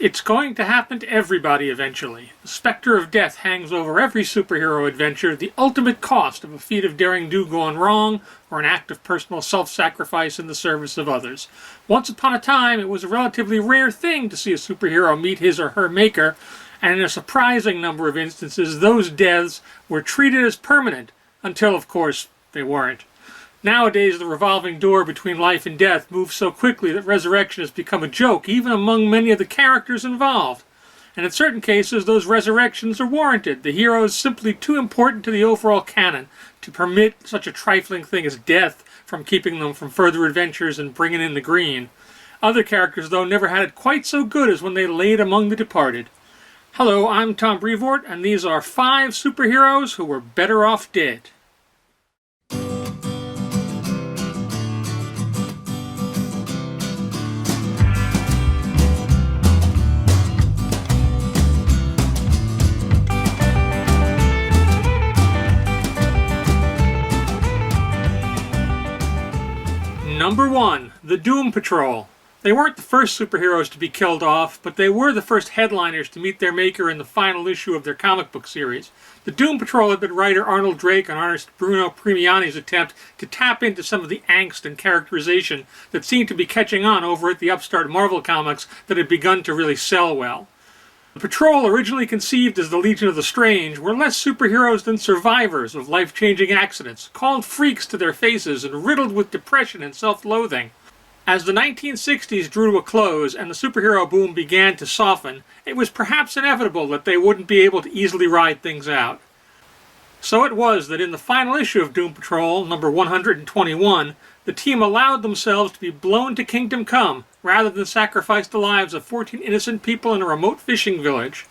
It's going to happen to everybody eventually. The specter of death hangs over every superhero adventure, the ultimate cost of a feat of daring-do gone wrong, or an act of personal self-sacrifice in the service of others. Once upon a time, it was a relatively rare thing to see a superhero meet his or her maker, and in a surprising number of instances, those deaths were treated as permanent, until, of course, they weren't. Nowadays, the revolving door between life and death moves so quickly that resurrection has become a joke, even among many of the characters involved. And in certain cases, those resurrections are warranted. The hero is simply too important to the overall canon to permit such a trifling thing as death from keeping them from further adventures and bringing in the green. Other characters, though, never had it quite so good as when they laid among the departed. Hello, I'm Tom Brevoort, and these are 5 superheroes who were better off dead. Number 1. The Doom Patrol. They weren't the first superheroes to be killed off, but they were the first headliners to meet their maker in the final issue of their comic book series. The Doom Patrol had been writer Arnold Drake and artist Bruno Premiani's attempt to tap into some of the angst and characterization that seemed to be catching on over at the upstart Marvel Comics that had begun to really sell well. The Patrol, originally conceived as the Legion of the Strange, were less superheroes than survivors of life-changing accidents, called freaks to their faces and riddled with depression and self-loathing. As the 1960s drew to a close and the superhero boom began to soften, it was perhaps inevitable that they wouldn't be able to easily ride things out. So it was that in the final issue of Doom Patrol, number 121, the team allowed themselves to be blown to Kingdom Come, rather than sacrifice the lives of 14 innocent people in a remote fishing village.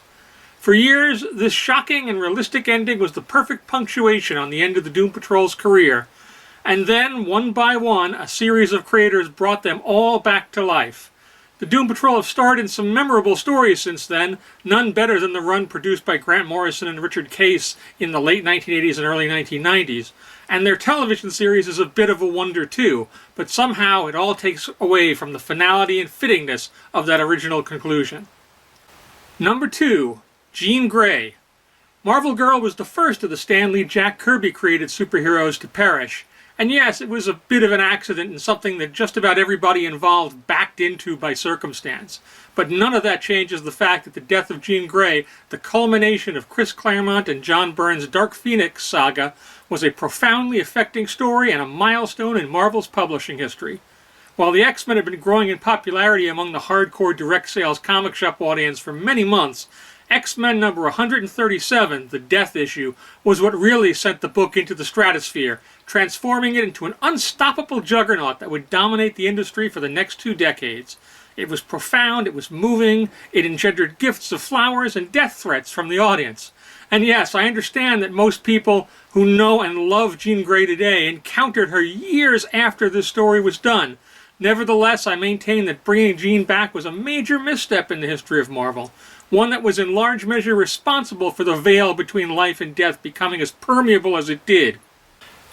For years, this shocking and realistic ending was the perfect punctuation on the end of the Doom Patrol's career. And then, one by one, a series of creators brought them all back to life. The Doom Patrol have starred in some memorable stories since then, none better than the run produced by Grant Morrison and Richard Case in the late 1980s and early 1990s. And their television series is a bit of a wonder too, but somehow it all takes away from the finality and fittingness of that original conclusion. Number 2. Jean Grey. Marvel Girl was the first of the Stan Lee Jack Kirby created superheroes to perish. And yes, it was a bit of an accident and something that just about everybody involved backed into by circumstance. But none of that changes the fact that the death of Jean Grey, the culmination of Chris Claremont and John Byrne's Dark Phoenix saga, was a profoundly affecting story and a milestone in Marvel's publishing history. While the X-Men had been growing in popularity among the hardcore direct sales comic shop audience for many months, X-Men number 137, the Death issue, was what really sent the book into the stratosphere, transforming it into an unstoppable juggernaut that would dominate the industry for the next 2 decades. It was profound, it was moving, it engendered gifts of flowers and death threats from the audience. And yes, I understand that most people who know and love Jean Grey today encountered her years after this story was done. Nevertheless, I maintain that bringing Jean back was a major misstep in the history of Marvel. One that was in large measure responsible for the veil between life and death becoming as permeable as it did.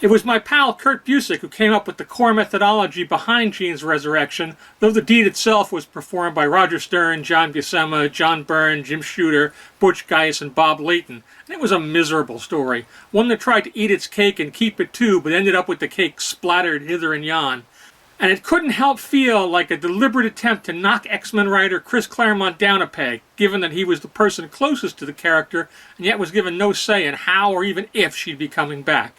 It was my pal Kurt Busiek who came up with the core methodology behind Jean's resurrection, though the deed itself was performed by Roger Stern, John Buscema, John Byrne, Jim Shooter, Butch Guice, and Bob Layton. And it was a miserable story, one that tried to eat its cake and keep it too, but ended up with the cake splattered hither and yon. And it couldn't help feel like a deliberate attempt to knock X-Men writer Chris Claremont down a peg, given that he was the person closest to the character, and yet was given no say in how or even if she'd be coming back.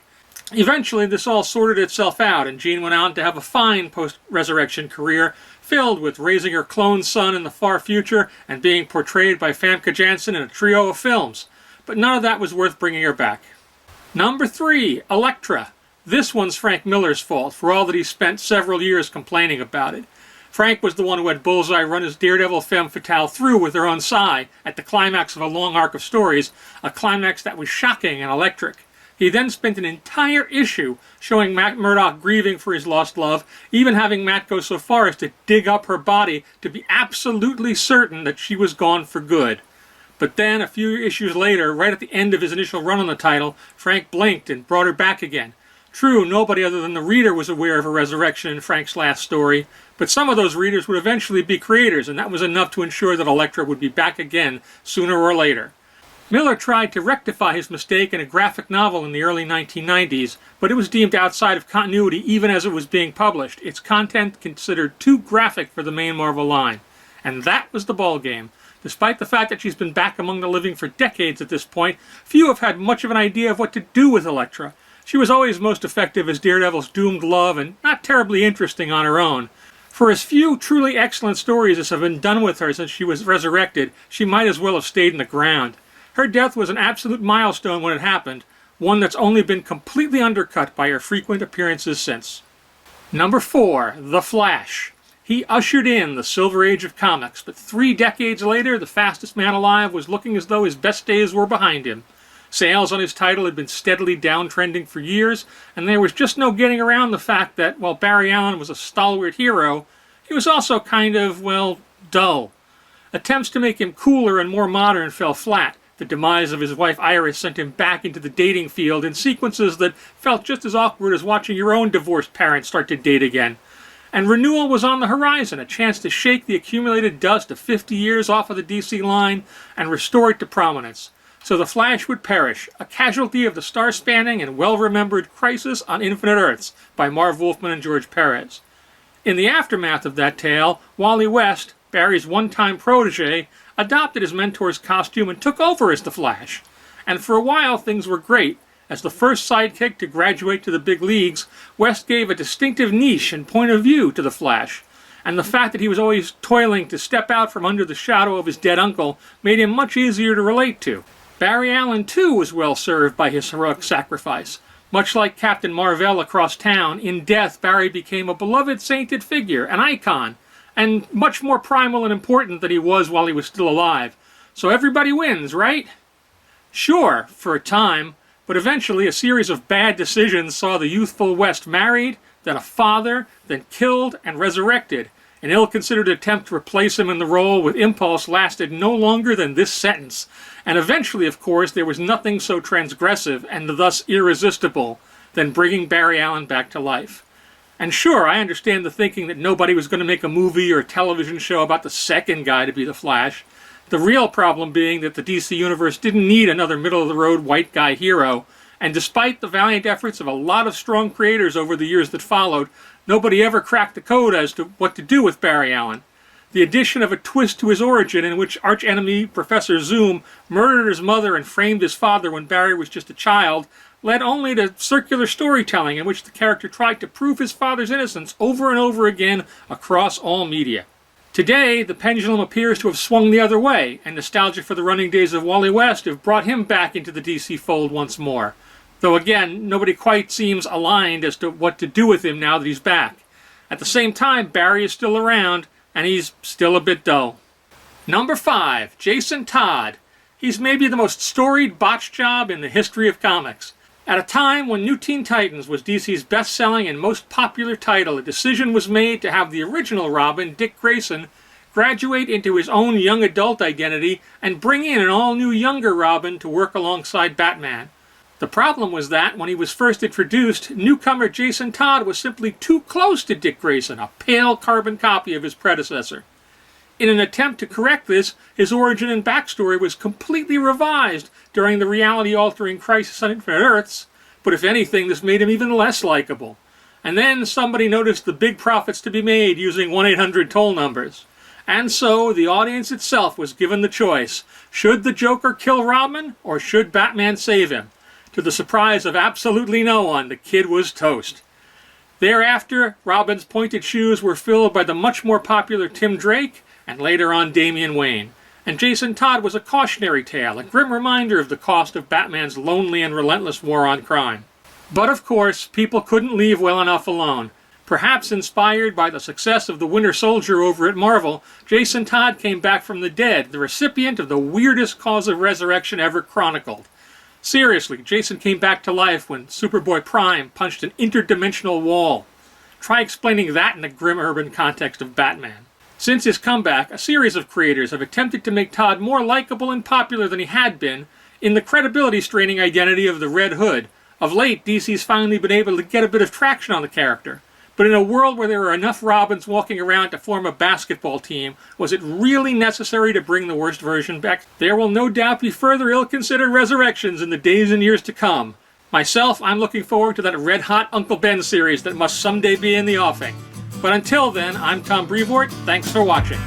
Eventually, this all sorted itself out, and Jean went on to have a fine post-resurrection career, filled with raising her clone son in the far future and being portrayed by Famke Janssen in a trio of films. But none of that was worth bringing her back. Number 3. Elektra. This one's Frank Miller's fault, for all that he spent several years complaining about it. Frank was the one who had Bullseye run his Daredevil femme fatale through with her own sigh at the climax of a long arc of stories, a climax that was shocking and electric. He then spent an entire issue showing Matt Murdock grieving for his lost love, even having Matt go so far as to dig up her body to be absolutely certain that she was gone for good. But then, a few issues later, right at the end of his initial run on the title, Frank blinked and brought her back again. True, nobody other than the reader was aware of her resurrection in Frank's last story, But some of those readers would eventually be creators, and that was enough to ensure that Elektra would be back again sooner or later. Miller tried to rectify his mistake in a graphic novel in the early 1990s, but it was deemed outside of continuity even as it was being published, its content considered too graphic for the main Marvel line. And that was the ballgame. Despite the fact that she's been back among the living for decades at this point, few have had much of an idea of what to do with Elektra. She was always most effective as Daredevil's doomed love and not terribly interesting on her own. For as few truly excellent stories as have been done with her since she was resurrected, she might as well have stayed in the ground. Her death was an absolute milestone when it happened, one that's only been completely undercut by her frequent appearances since. Number 4. The Flash. He ushered in the Silver Age of comics, but 3 decades later, the fastest man alive was looking as though his best days were behind him. Sales on his title had been steadily downtrending for years, and there was just no getting around the fact that, while Barry Allen was a stalwart hero, he was also kind of, well, dull. Attempts to make him cooler and more modern fell flat. The demise of his wife Iris sent him back into the dating field in sequences that felt just as awkward as watching your own divorced parents start to date again. And renewal was on the horizon, a chance to shake the accumulated dust of 50 years off of the DC line and restore it to prominence. So the Flash would perish, a casualty of the star-spanning and well-remembered Crisis on Infinite Earths by Marv Wolfman and George Perez. In the aftermath of that tale, Wally West, Barry's one-time protege, adopted his mentor's costume and took over as the Flash. And for a while things were great. As the first sidekick to graduate to the big leagues, West gave a distinctive niche and point of view to the Flash. And the fact that he was always toiling to step out from under the shadow of his dead uncle made him much easier to relate to. Barry Allen, too, was well served by his heroic sacrifice. Much like Captain Marvel across town, in death Barry became a beloved sainted figure, an icon, and much more primal and important than he was while he was still alive. So everybody wins, right? Sure, for a time, but eventually a series of bad decisions saw the youthful West married, then a father, then killed and resurrected. An ill-considered attempt to replace him in the role with Impulse lasted no longer than this sentence. And eventually, of course, there was nothing so transgressive and thus irresistible than bringing Barry Allen back to life. And sure, I understand the thinking that nobody was going to make a movie or a television show about the second guy to be the Flash. The real problem being that the DC Universe didn't need another middle-of-the-road white guy hero, and despite the valiant efforts of a lot of strong creators over the years that followed, nobody ever cracked the code as to what to do with Barry Allen. The addition of a twist to his origin in which arch-enemy Professor Zoom murdered his mother and framed his father when Barry was just a child led only to circular storytelling in which the character tried to prove his father's innocence over and over again across all media. Today, the pendulum appears to have swung the other way, and nostalgia for the running days of Wally West have brought him back into the DC fold once more. Though again, nobody quite seems aligned as to what to do with him now that he's back. At the same time, Barry is still around, and he's still a bit dull. Number 5, Jason Todd. He's maybe the most storied botch job in the history of comics. At a time when New Teen Titans was DC's best-selling and most popular title, a decision was made to have the original Robin, Dick Grayson, graduate into his own young adult identity and bring in an all-new younger Robin to work alongside Batman. The problem was that, when he was first introduced, newcomer Jason Todd was simply too close to Dick Grayson, a pale carbon copy of his predecessor. In an attempt to correct this, his origin and backstory was completely revised during the reality-altering Crisis on Infinite Earths, but if anything, this made him even less likable. And then somebody noticed the big profits to be made using 1-800 toll numbers. And so, the audience itself was given the choice. Should the Joker kill Robin, or should Batman save him? To the surprise of absolutely no one, the kid was toast. Thereafter, Robin's pointed shoes were filled by the much more popular Tim Drake, and later on Damian Wayne. And Jason Todd was a cautionary tale, a grim reminder of the cost of Batman's lonely and relentless war on crime. But of course, people couldn't leave well enough alone. Perhaps inspired by the success of the Winter Soldier over at Marvel, Jason Todd came back from the dead, the recipient of the weirdest cause of resurrection ever chronicled. Seriously, Jason came back to life when Superboy Prime punched an interdimensional wall. Try explaining that in the grim urban context of Batman. Since his comeback, a series of creators have attempted to make Todd more likable and popular than he had been in the credibility-straining identity of the Red Hood. Of late, DC's finally been able to get a bit of traction on the character. But in a world where there are enough Robins walking around to form a basketball team, was it really necessary to bring the worst version back? There will no doubt be further ill-considered resurrections in the days and years to come. Myself, I'm looking forward to that red-hot Uncle Ben series that must someday be in the offing. But until then, I'm Tom Brevoort. Thanks for watching.